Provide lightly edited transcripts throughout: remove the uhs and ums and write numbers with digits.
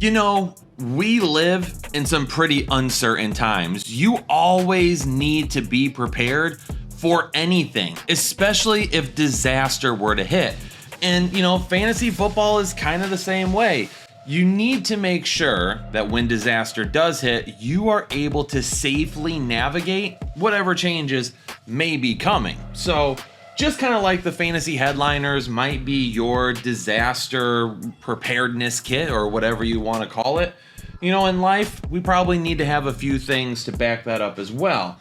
You know, we live in some pretty uncertain times. You always need to be prepared for anything, especially if disaster were to hit. And, fantasy football is kind of the same way. You need to make sure that when disaster does hit, you are able to safely navigate whatever changes may be coming. So, just kind of like the fantasy headliners might be your disaster preparedness kit or whatever you want to call it. In life, we probably need to have a few things to back that up as well.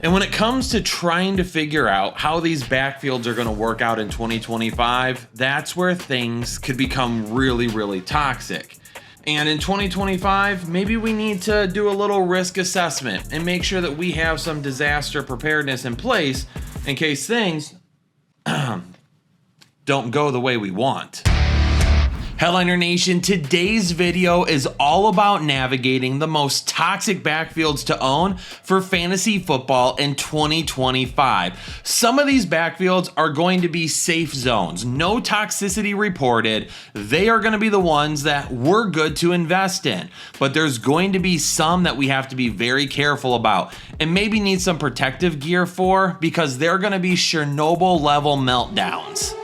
And when it comes to trying to figure out how these backfields are going to work out in 2025, that's where things could become really, really toxic. And in 2025, maybe we need to do a little risk assessment and make sure that we have some disaster preparedness in place in case things don't go the way we want. Headliner Nation, today's video is all about navigating the most toxic backfields to own for fantasy football in 2025. Some of these backfields are going to be safe zones, no toxicity reported. They are going to be the ones that we're good to invest in, but there's going to be some that we have to be very careful about and maybe need some protective gear for because they're going to be Chernobyl level meltdowns.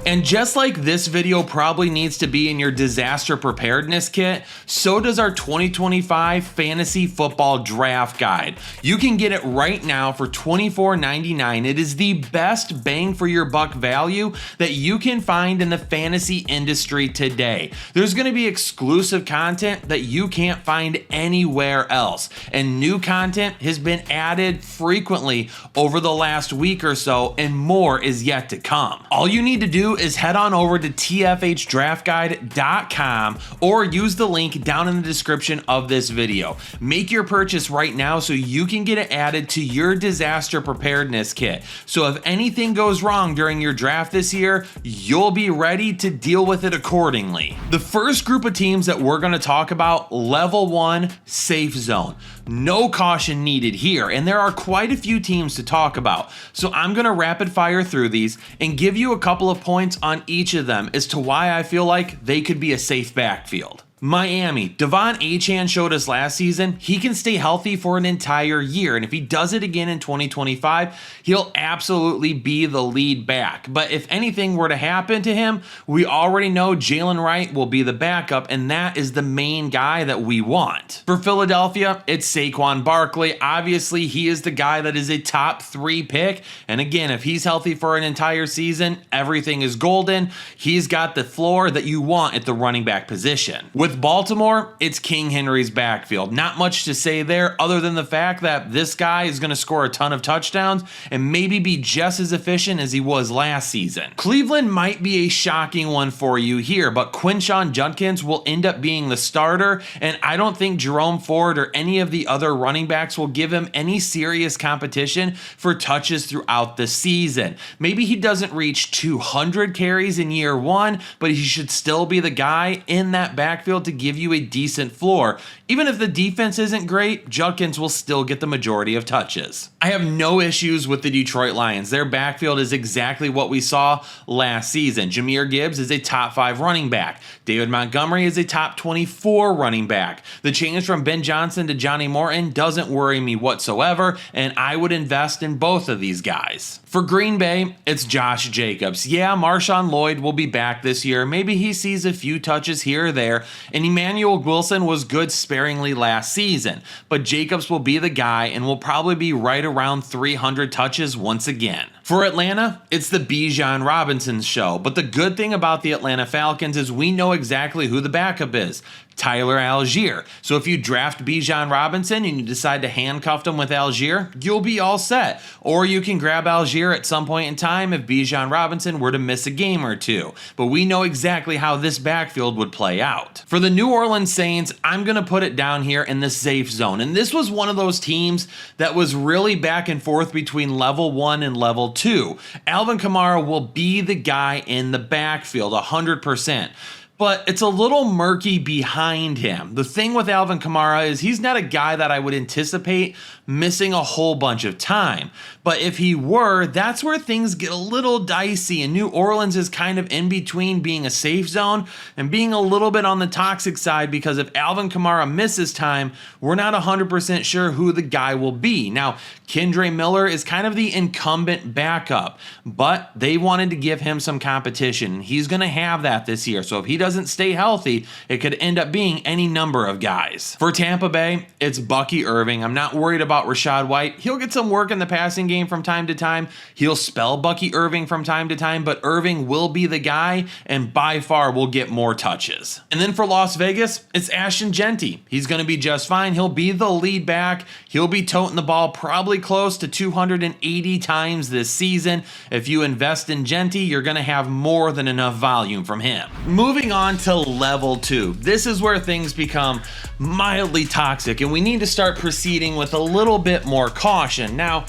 And just like this video probably needs to be in your disaster preparedness kit, so does our 2025 fantasy football draft guide. You can get it right now for $24.99. It is the best bang for your buck value that you can find in the fantasy industry today. There's going to be exclusive content that you can't find anywhere else, and new content has been added frequently over the last week or so, and more is yet to come. All you need to do is head on over to tfhdraftguide.com or use the link down in the description of this video. Make your purchase right now so you can get it added to your disaster preparedness kit. So if anything goes wrong during your draft this year, you'll be ready to deal with it accordingly. The first group of teams that we're going to talk about, level 1 safe zone. No caution needed here, and there are quite a few teams to talk about. So I'm going to rapid fire through these and give you a couple of points on each of them as to why I feel like they could be a safe backfield. Miami, Devon Achane showed us last season he can stay healthy for an entire year, and if he does it again in 2025, he'll absolutely be the lead back. But if anything were to happen to him, we already know Jalen Wright will be the backup, and that is the main guy that we want. For Philadelphia, it's Saquon Barkley. Obviously, he is the guy that is a top 3 pick, and again, if he's healthy for an entire season, everything is golden. He's got the floor that you want at the running back position. With Baltimore, it's King Henry's backfield. Not much to say there other than the fact that this guy is going to score a ton of touchdowns and maybe be just as efficient as he was last season. Cleveland might be a shocking one for you here, but Quinshon Judkins will end up being the starter, and I don't think Jerome Ford or any of the other running backs will give him any serious competition for touches throughout the season. Maybe he doesn't reach 200 carries in year 1, but he should still be the guy in that backfield to give you a decent floor. Even if the defense isn't great, Judkins will still get the majority of touches. I have no issues with the Detroit Lions. Their backfield is exactly what we saw last season. Jahmyr Gibbs is a top 5 running back. David Montgomery is a top 24 running back. The change from Ben Johnson to Johnny Morton doesn't worry me whatsoever, and I would invest in both of these guys. For Green Bay, it's Josh Jacobs. Yeah, Marshawn Lloyd will be back this year. Maybe he sees a few touches here or there, and Emmanuel Wilson was good sparingly last season, but Jacobs will be the guy and will probably be right around 300 touches once again. For Atlanta, it's the Bijan Robinson show, but the good thing about the Atlanta Falcons is we know exactly who the backup is. Tyler Algier. So if you draft Bijan Robinson and you decide to handcuff him with Algier, you'll be all set. Or you can grab Algier at some point in time if Bijan Robinson were to miss a game or two. But we know exactly how this backfield would play out. For the New Orleans Saints, I'm going to put it down here in the safe zone. And this was one of those teams that was really back and forth between level 1 and level 2. Alvin Kamara will be the guy in the backfield, 100%. but it's a little murky behind him. The thing with Alvin Kamara is he's not a guy that I would anticipate missing a whole bunch of time. But if he were, that's where things get a little dicey, and New Orleans is kind of in between being a safe zone and being a little bit on the toxic side, because if Alvin Kamara misses time, we're not 100% sure who the guy will be. Now, Kendre Miller is kind of the incumbent backup, but they wanted to give him some competition. He's going to have that this year, so if he doesn't stay healthy, it could end up being any number of guys. For Tampa Bay, it's Bucky Irving. I'm not worried about Rachaad White. He'll get some work in the passing game from time to time. He'll spell Bucky Irving from time to time, but Irving will be the guy and by far will get more touches. And then for Las Vegas, it's Ashton Genty. He's going to be just fine. He'll be the lead back. He'll be toting the ball probably close to 280 times this season. If you invest in Genty, you're going to have more than enough volume from him. Moving on to level 2. This is where things become mildly toxic, and we need to start proceeding with a little bit more caution. Now,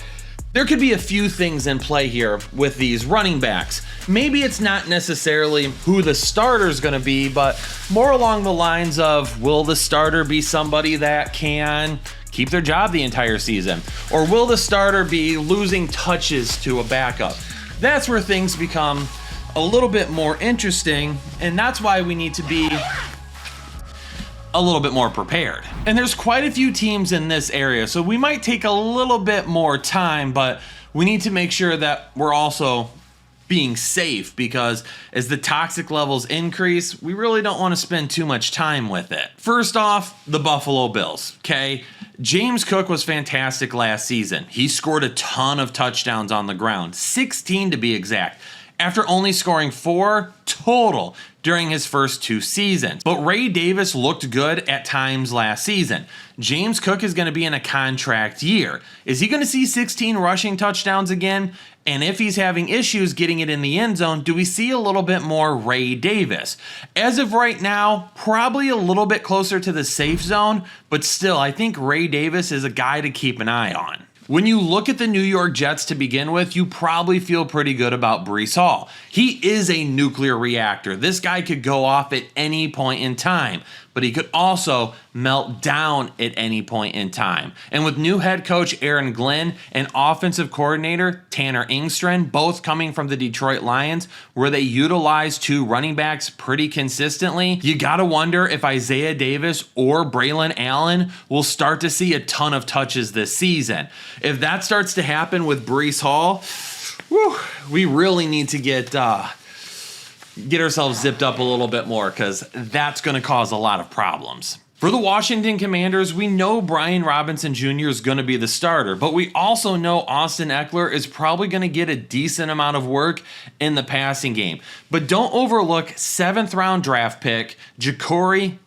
there could be a few things in play here with these running backs. Maybe it's not necessarily who the starter is going to be, but more along the lines of, will the starter be somebody that can keep their job the entire season? Or will the starter be losing touches to a backup? That's where things become a little bit more interesting, and that's why we need to be a little bit more prepared. And there's quite a few teams in this area, so we might take a little bit more time, but we need to make sure that we're also being safe, because as the toxic levels increase, we really don't want to spend too much time with it. First off, the Buffalo Bills, okay? James Cook was fantastic last season. He scored a ton of touchdowns on the ground, 16 to be exact, after only scoring 4 total during his first 2 seasons. But Ray Davis looked good at times last season. James Cook is going to be in a contract year. Is he going to see 16 rushing touchdowns again? And if he's having issues getting it in the end zone, do we see a little bit more Ray Davis? As of right now, probably a little bit closer to the safe zone, but still, I think Ray Davis is a guy to keep an eye on. When you look at the New York Jets to begin with, you probably feel pretty good about Breece Hall. He is a nuclear reactor. This guy could go off at any point in time, but he could also melt down at any point in time. And with new head coach Aaron Glenn and offensive coordinator Tanner Engstrand, both coming from the Detroit Lions, where they utilize 2 running backs pretty consistently, you gotta wonder if Isaiah Davis or Braylon Allen will start to see a ton of touches this season. If that starts to happen with Breece Hall, we really need to get ourselves zipped up a little bit more, because that's going to cause a lot of problems. For the Washington Commanders, we know Brian Robinson Jr. is going to be the starter, but we also know Austin Eckler is probably going to get a decent amount of work in the passing game. But don't overlook 7th round draft pick Ja'Cory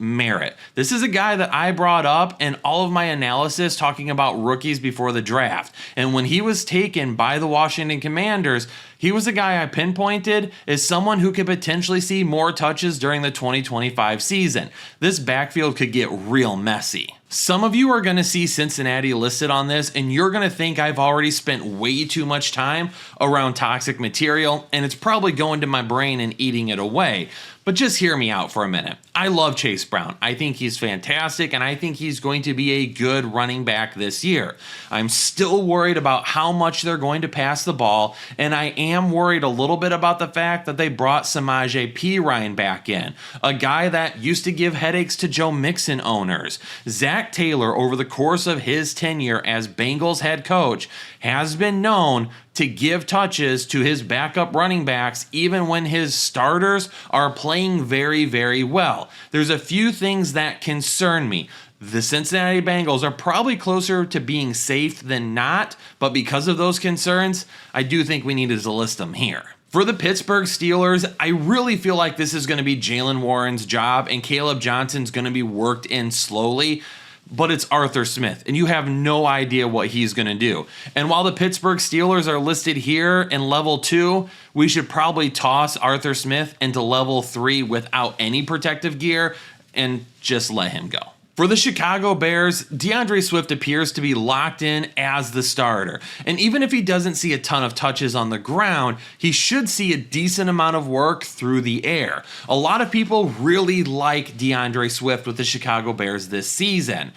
Merritt. This is a guy that I brought up in all of my analysis talking about rookies before the draft. And when he was taken by the Washington Commanders, he was a guy I pinpointed as someone who could potentially see more touches during the 2025 season. This backfield could get real messy. Some of you are going to see Cincinnati listed on this, and you're going to think I've already spent way too much time around toxic material, and it's probably going to my brain and eating it away. But just hear me out for a minute. I love Chase Brown. I think he's fantastic, and I think he's going to be a good running back this year. I'm still worried about how much they're going to pass the ball, and I am worried a little bit about the fact that they brought Samaje Perine back in, a guy that used to give headaches to Joe Mixon owners. Zach Taylor, over the course of his tenure as Bengals head coach, has been known to give touches to his backup running backs even when his starters are playing very, very well. There's a few things that concern me. The Cincinnati Bengals are probably closer to being safe than not, but because of those concerns, I do think we needed to list them here. For the Pittsburgh Steelers, I really feel like this is going to be Jaylen Warren's job, and Caleb Johnson's going to be worked in slowly. But it's Arthur Smith, and you have no idea what he's going to do. And while the Pittsburgh Steelers are listed here in level 2, we should probably toss Arthur Smith into level 3 without any protective gear and just let him go. For the Chicago Bears, DeAndre Swift appears to be locked in as the starter. And even if he doesn't see a ton of touches on the ground, he should see a decent amount of work through the air. A lot of people really like DeAndre Swift with the Chicago Bears this season.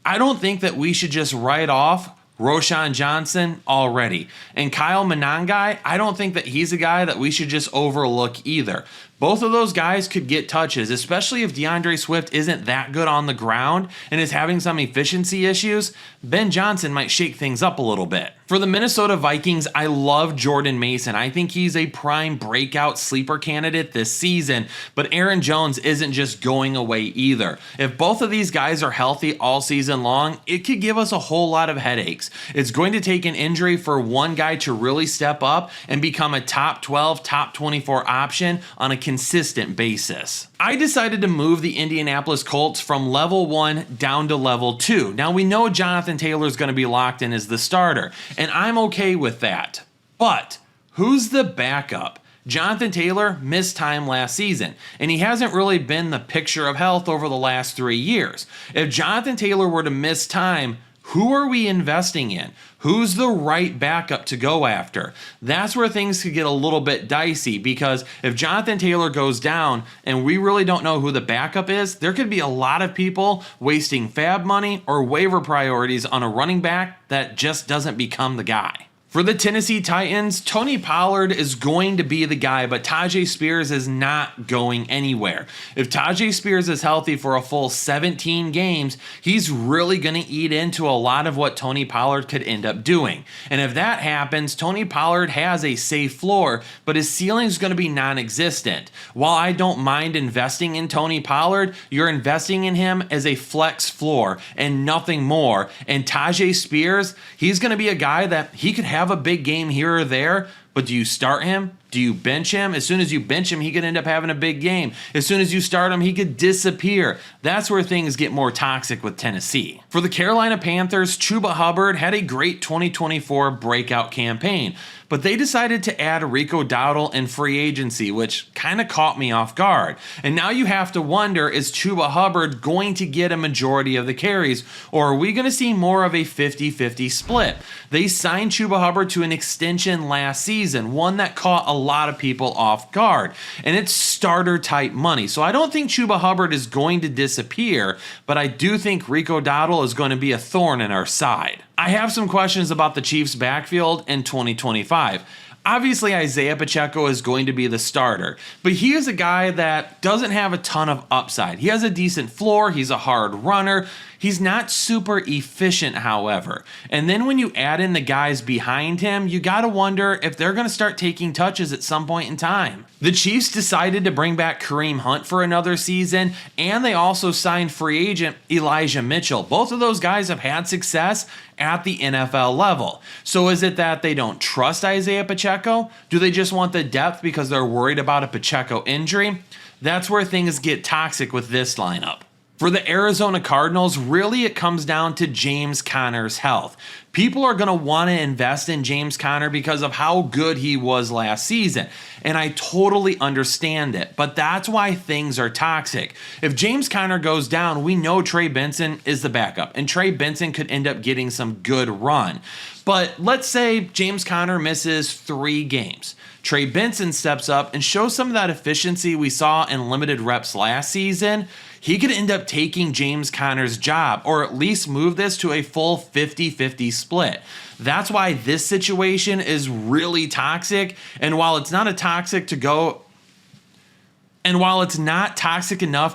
I don't think that we should just write off Roschon Johnson already. And Kyle Monangai, I don't think that he's a guy that we should just overlook either. Both of those guys could get touches, especially if DeAndre Swift isn't that good on the ground and is having some efficiency issues. Ben Johnson might shake things up a little bit. For the Minnesota Vikings, I love Jordan Mason. I think he's a prime breakout sleeper candidate this season, but Aaron Jones isn't just going away either. If both of these guys are healthy all season long, it could give us a whole lot of headaches. It's going to take an injury for one guy to really step up and become a top 12, top 24 option on a consistent basis. I decided to move the Indianapolis Colts from level 1 down to level 2. Now we know Jonathan Taylor is going to be locked in as the starter, and I'm okay with that. But who's the backup? Jonathan Taylor missed time last season, and he hasn't really been the picture of health over the last 3 years. If Jonathan Taylor were to miss time, who are we investing in? Who's the right backup to go after? That's where things could get a little bit dicey, because if Jonathan Taylor goes down and we really don't know who the backup is, there could be a lot of people wasting fab money or waiver priorities on a running back that just doesn't become the guy. For the Tennessee Titans, Tony Pollard is going to be the guy, but Tyjae Spears is not going anywhere. If Tyjae Spears is healthy for a full 17 games, he's really going to eat into a lot of what Tony Pollard could end up doing. And if that happens, Tony Pollard has a safe floor, but his ceiling is going to be non-existent. While I don't mind investing in Tony Pollard, you're investing in him as a flex floor and nothing more. And Tyjae Spears, he's going to be a guy that he could have a big game here or there, but do you start him? Do you bench him? As soon as you bench him, he could end up having a big game. As soon as you start him, he could disappear. That's where things get more toxic with Tennessee. For the Carolina Panthers, Chuba Hubbard had a great 2024 breakout campaign, but they decided to add Rico Dowdle in free agency, which kind of caught me off guard. And now you have to wonder, is Chuba Hubbard going to get a majority of the carries, or are we going to see more of a 50-50 split? They signed Chuba Hubbard to an extension last season, one that caught a lot of people off guard, and it's starter type money. So I don't think Chuba Hubbard is going to disappear, but I do think Rico Dowdle is going to be a thorn in our side. I have some questions about the Chiefs' backfield in 2025. Obviously, Isaiah Pacheco is going to be the starter, but he is a guy that doesn't have a ton of upside. He has a decent floor, he's a hard runner, he's not super efficient, however. And then when you add in the guys behind him, you gotta wonder if they're gonna start taking touches at some point in time. The Chiefs decided to bring back Kareem Hunt for another season, and they also signed free agent Elijah Mitchell. Both of those guys have had success at the NFL level. So is it that they don't trust Isaiah Pacheco? Do they just want the depth because they're worried about a Pacheco injury? That's where things get toxic with this lineup. For the Arizona Cardinals, really it comes down to James Conner's health. People are going to want to invest in James Conner because of how good he was last season, and I totally understand it, but that's why things are toxic. If James Conner goes down, we know Trey Benson is the backup, and Trey Benson could end up getting some good run. But let's say James Conner misses 3 games. Trey Benson steps up and shows some of that efficiency we saw in limited reps last season. He could end up taking James Conner's job, or at least move this to a full 50-50 split. That's why this situation is really toxic, and while it's not toxic enough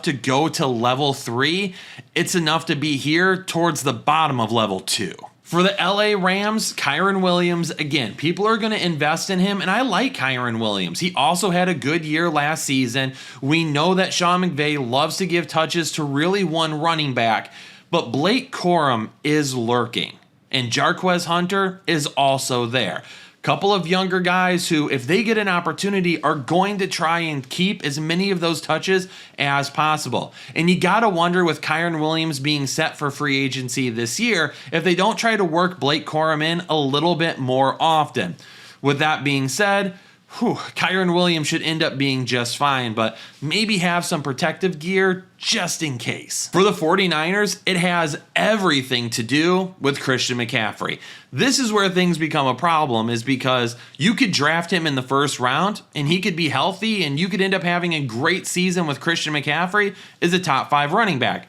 to go to level 3, it's enough to be here towards the bottom of level 2. For the LA Rams, Kyren Williams, again, people are going to invest in him, and I like Kyren Williams. He also had a good year last season. We know that Sean McVay loves to give touches to really one running back, but Blake Corum is lurking, and Jarquez Hunter is also there. Couple of younger guys who, if they get an opportunity, are going to try and keep as many of those touches as possible. And you got to wonder, with Kyren Williams being set for free agency this year, if they don't try to work Blake Corum in a little bit more often. With that being said, Kyron Williams should end up being just fine, but maybe have some protective gear just in case. For the 49ers, it has everything to do with Christian McCaffrey. This is where things become a problem, is because you could draft him in the first round and he could be healthy and you could end up having a great season with Christian McCaffrey as a top 5 running back.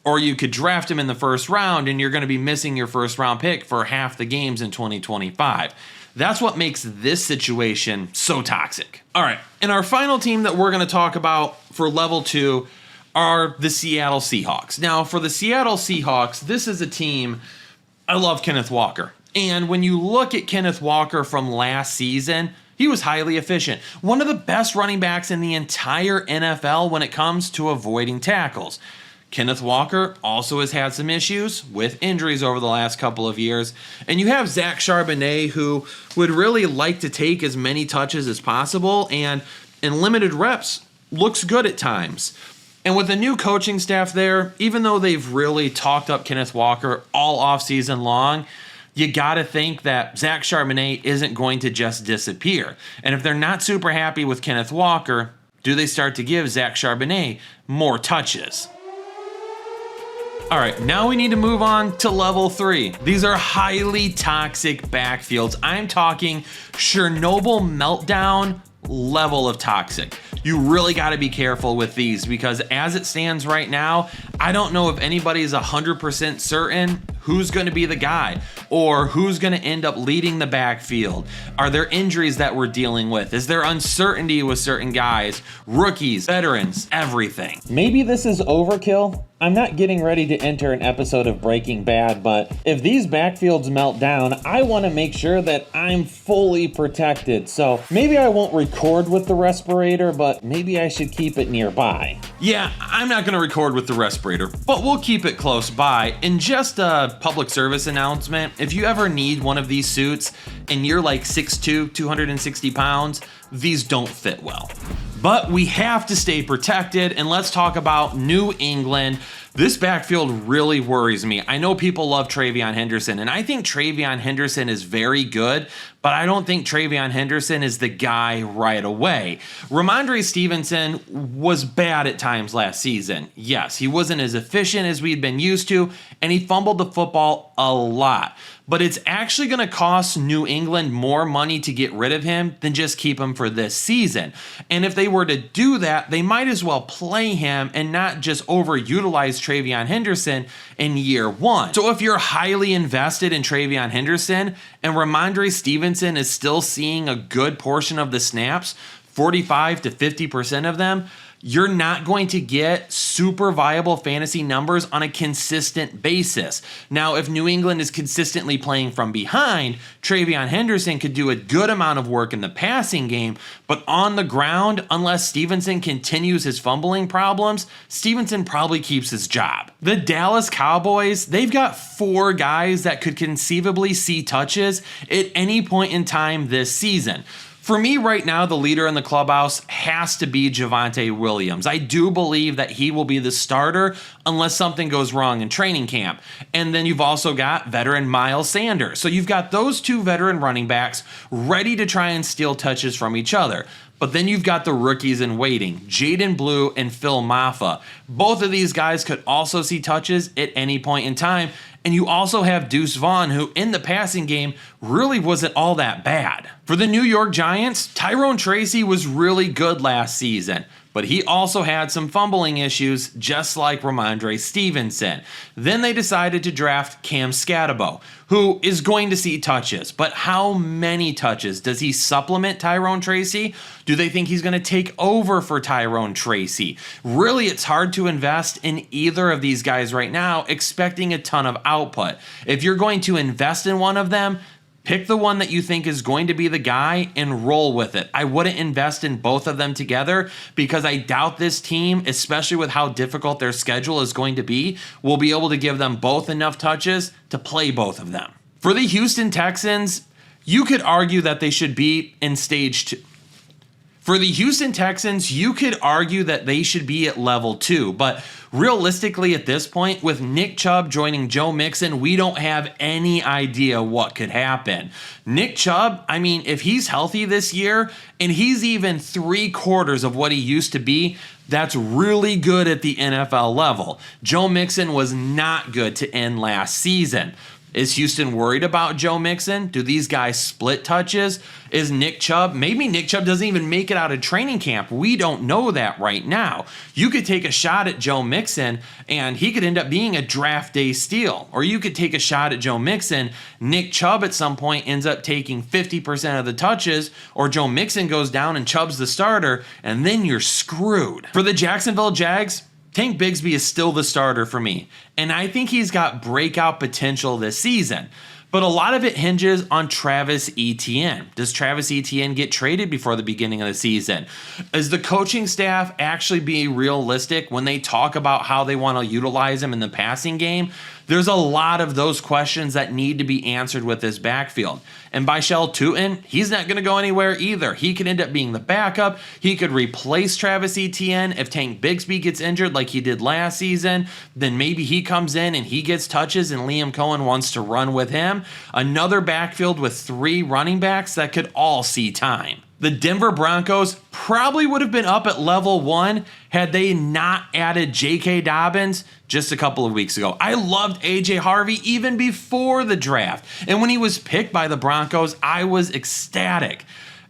Or you could draft him in the first round and you're going to be missing your first round pick for half the games in 2025. That's what makes this situation so toxic. All right, and our final team that we're going to talk about for level 2 are the Seattle Seahawks. Now, for the Seattle Seahawks, this is a team, I love Kenneth Walker. And when you look at Kenneth Walker from last season, he was highly efficient. One of the best running backs in the entire NFL when it comes to avoiding tackles. Kenneth Walker also has had some issues with injuries over the last couple of years. And you have Zach Charbonnet, who would really like to take as many touches as possible, and in limited reps, looks good at times. And with the new coaching staff there, even though they've really talked up Kenneth Walker all offseason long, you got to think that Zach Charbonnet isn't going to just disappear. And if they're not super happy with Kenneth Walker, do they start to give Zach Charbonnet more touches? All right, now we need to move on to level 3. These are highly toxic backfields. I'm talking Chernobyl meltdown level of toxic. You really got to be careful with these, because as it stands right now, I don't know if anybody's 100% certain who's going to be the guy or who's going to end up leading the backfield. Are there injuries that we're dealing with? Is there uncertainty with certain guys, rookies, veterans, everything? Maybe this is overkill. I'm not getting ready to enter an episode of Breaking Bad, but if these backfields melt down, I want to make sure that I'm fully protected. So maybe I won't record with the respirator, but maybe I should keep it nearby. Yeah, I'm not going to record with the respirator, but we'll keep it close by. And just a public service announcement, if you ever need one of these suits and you're like 6'2", 260 pounds, these don't fit well. But we have to stay protected, and let's talk about New England. This backfield really worries me. I know people love TreVeyon Henderson, and I think TreVeyon Henderson is very good, but I don't think TreVeyon Henderson is the guy right away. Ramondre Stevenson was bad at times last season. Yes, he wasn't as efficient as we'd been used to, and he fumbled the football a lot. But it's actually going to cost New England more money to get rid of him than just keep him for this season. And if they were to do that, they might as well play him and not just overutilize TreVeyon Henderson in year 1. So if you're highly invested in TreVeyon Henderson and Ramondre Stevenson is still seeing a good portion of the snaps, 45 to 50% of them, you're not going to get super viable fantasy numbers on a consistent basis. Now, if New England is consistently playing from behind, TreVeyon Henderson could do a good amount of work in the passing game, but on the ground, unless Stevenson continues his fumbling problems, Stevenson probably keeps his job. The Dallas Cowboys, they've got 4 guys that could conceivably see touches at any point in time this season. For me right now, the leader in the clubhouse has to be Javonte Williams. I do believe that he will be the starter unless something goes wrong in training camp. And then you've also got veteran Miles Sanders. So you've got those 2 veteran running backs ready to try and steal touches from each other. But then you've got the rookies in waiting, Jaden Blue and Phil Maffa. Both of these guys could also see touches at any point in time. And you also have Deuce Vaughn, who in the passing game really wasn't all that bad. For the New York Giants, Tyrone Tracy was really good last season, but he also had some fumbling issues, just like Ramondre Stevenson. Then they decided to draft Cam Scatabo, who is going to see touches, but how many touches? Does he supplement Tyrone Tracy? Do they think he's going to take over for Tyrone Tracy? Really, it's hard to invest in either of these guys right now, expecting a ton of output. If you're going to invest in one of them, pick the one that you think is going to be the guy and roll with it. I wouldn't invest in both of them together because I doubt this team, especially with how difficult their schedule is going to be, will be able to give them both enough touches to play both of them. For the Houston Texans, you could argue that they should be in stage 2. For the Houston Texans, you could argue that they should be at level 2, but realistically at this point, with Nick Chubb joining Joe Mixon, we don't have any idea what could happen. Nick Chubb, I mean, if he's healthy this year, and he's even 3/4 of what he used to be, that's really good at the NFL level. Joe Mixon was not good to end last season. Is Houston worried about Joe Mixon? Do these guys split touches? Is Nick Chubb, maybe Nick Chubb doesn't even make it out of training camp. We don't know that right now. You could take a shot at Joe Mixon and he could end up being a draft day steal. Or you could take a shot at Joe Mixon, Nick Chubb at some point ends up taking 50% of the touches, or Joe Mixon goes down and Chubb's the starter, and then you're screwed. For the Jacksonville Jags, Tank Bigsby is still the starter for me, and I think he's got breakout potential this season. But a lot of it hinges on Travis Etienne. Does Travis Etienne get traded before the beginning of the season? Is the coaching staff actually being realistic when they talk about how they want to utilize him in the passing game? There's a lot of those questions that need to be answered with this backfield. And by Shell Tootin, he's not going to go anywhere either. He could end up being the backup. He could replace Travis Etienne. If Tank Bigsby gets injured like he did last season, then maybe he comes in and he gets touches and Liam Cohen wants to run with him. Another backfield with 3 running backs that could all see time. The Denver Broncos probably would have been up at level 1 had they not added J.K. Dobbins just a couple of weeks ago. I loved A.J. Harvey even before the draft. And when he was picked by the Broncos, I was ecstatic.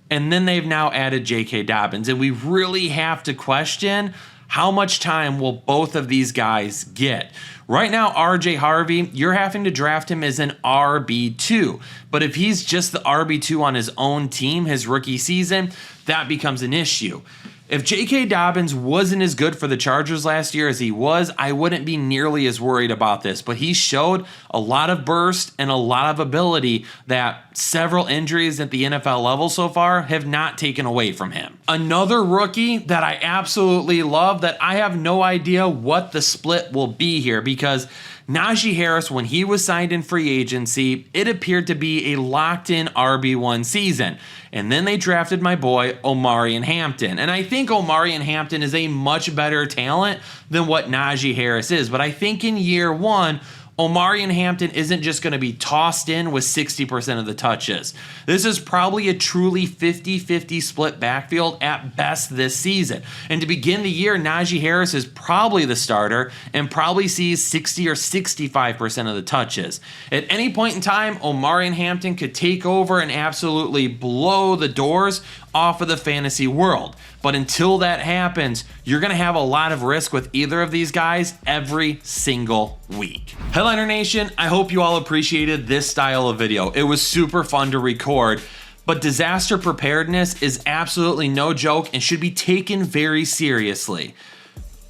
And then they've now added J.K. Dobbins. And we really have to question, how much time will both of these guys get? Right now, RJ Harvey, you're having to draft him as an RB2. But if he's just the RB2 on his own team, his rookie season, that becomes an issue. If J.K. Dobbins wasn't as good for the Chargers last year as he was, I wouldn't be nearly as worried about this. But he showed a lot of burst and a lot of ability that several injuries at the NFL level so far have not taken away from him. Another rookie that I absolutely love, that I have no idea what the split will be here, because Najee Harris, when he was signed in free agency, it appeared to be a locked-in RB1 season. And then they drafted my boy, Omarion Hampton. And I think Omarion Hampton is a much better talent than what Najee Harris is. But I think in year 1, Omarion Hampton isn't just going to be tossed in with 60% of the touches. This is probably a truly 50-50 split backfield at best this season. And to begin the year, Najee Harris is probably the starter and probably sees 60 or 65% of the touches. At any point in time, Omarion Hampton could take over and absolutely blow the doors off of the fantasy world. But until that happens, you're going to have a lot of risk with either of these guys every single week. Headliner Nation, I hope you all appreciated this style of video. It was super fun to record, but disaster preparedness is absolutely no joke and should be taken very seriously.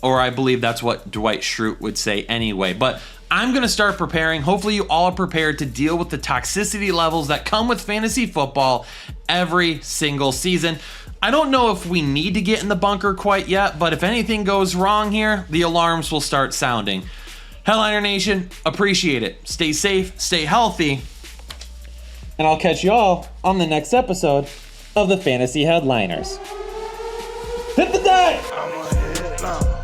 Or I believe that's what Dwight Schrute would say anyway. But I'm going to start preparing. Hopefully you all are prepared to deal with the toxicity levels that come with fantasy football every single season. I don't know if we need to get in the bunker quite yet, but if anything goes wrong here, the alarms will start sounding. Headliner Nation, appreciate it. Stay safe, stay healthy, and I'll catch you all on the next episode of the Fantasy Headliners. Hit the deck!